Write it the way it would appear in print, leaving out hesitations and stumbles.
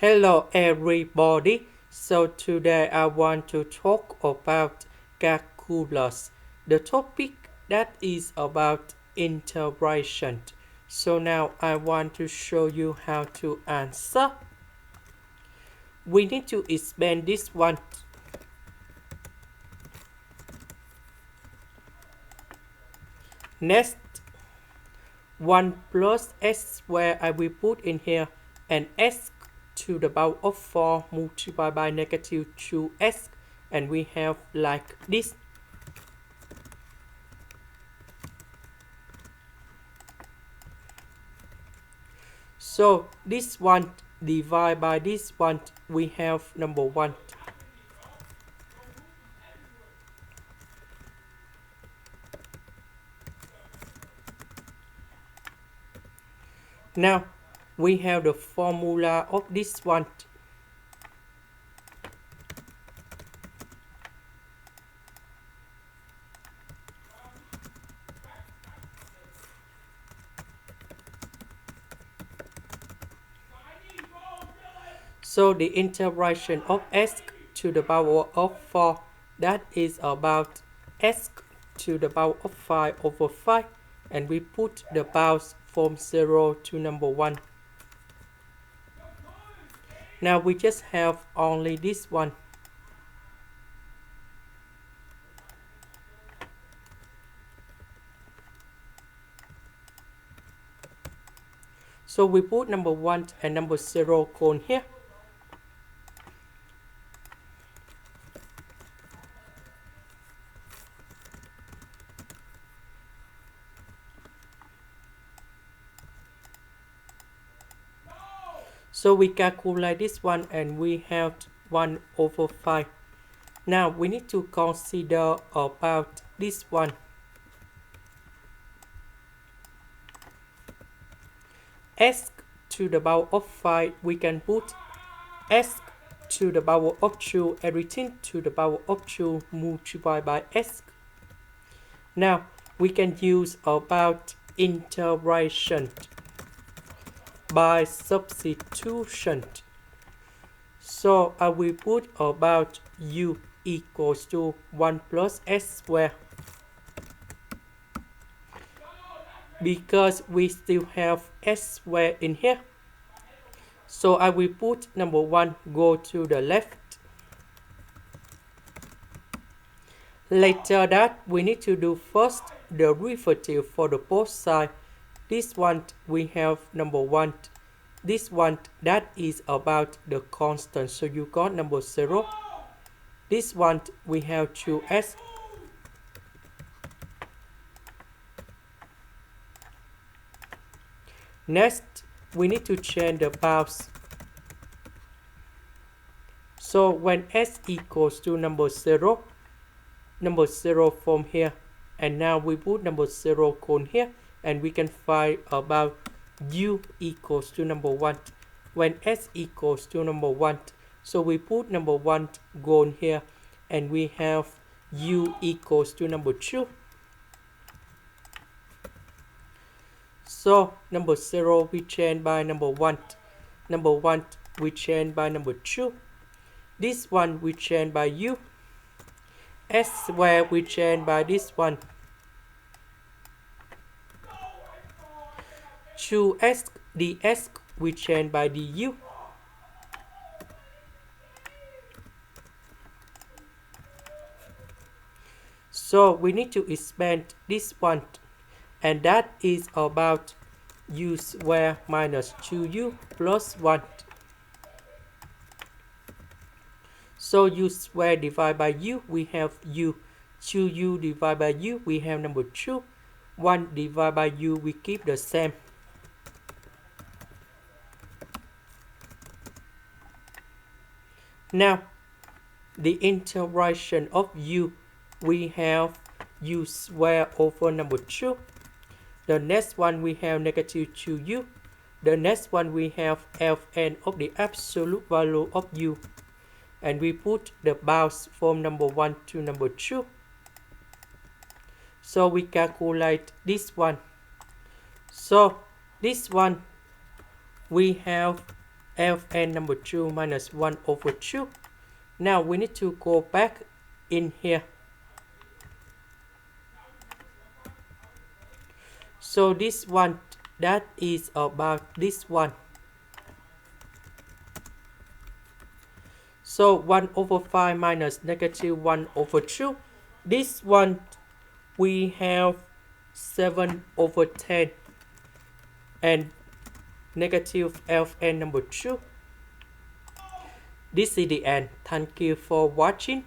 Hello everybody. So today I want to talk about calculus. The topic that is about integration. So now I want to show you how to answer. We need to expand this one. Next, 1 plus x squared I will put in here, and x to the power of 4 multiplied by negative 2x, and we have like this. So this one divided by this one, we have number 1. Now we have the formula of this one. So the integration of x to the power of 4, that is about x to the power of 5 over 5, and we put the bounds from 0 to number 1. Now we just have only this one. So we put number 1 and number 0 cone here. So we calculate this one and we have 1 over 5. Now we need to consider about this one. S to the power of 5, we can put S to the power of 2, everything to the power of 2 multiplied by S. Now we can use about integration by substitution. So I will put about u equals to 1 plus x squared, because we still have x squared in here. So I will put number 1 go to the left. Later that we need to do first the derivative for the both sides. This one we have number 1. This one that is about the constant, so you got number 0. This one we have 2s. Next we need to change the bounds. So when s equals to number 0 from here, and now we put number 0 cone here, and we can find about u equals to number 1 when s equals to number 1. So we put number 1 gone here, and we have u equals to number 2. So number 0 we change by number 1. Number 1 we change by number 2. This one we change by u. S squared we change by this one. 2x ds we change by du. So we need to expand this one, and that is about u squared minus 2u plus 1. So u squared divided by u, we have u. 2u divided by u, we have number 2. 1 divided by u, we keep the same. Now the integration of u, we have u squared over number 2. The next one we have negative 2u. The next one we have Fn of the absolute value of u, and we put the bounds from number 1 to number 2. So we calculate this one. So this one we have Ln number 2 minus 1 over 2. Now we need to go back in here. So this one, that is about this one. So 1 over 5 minus negative 1 over 2. This one we have 7 over 10 and negative Ln number 2. This is the end. Thank you for watching.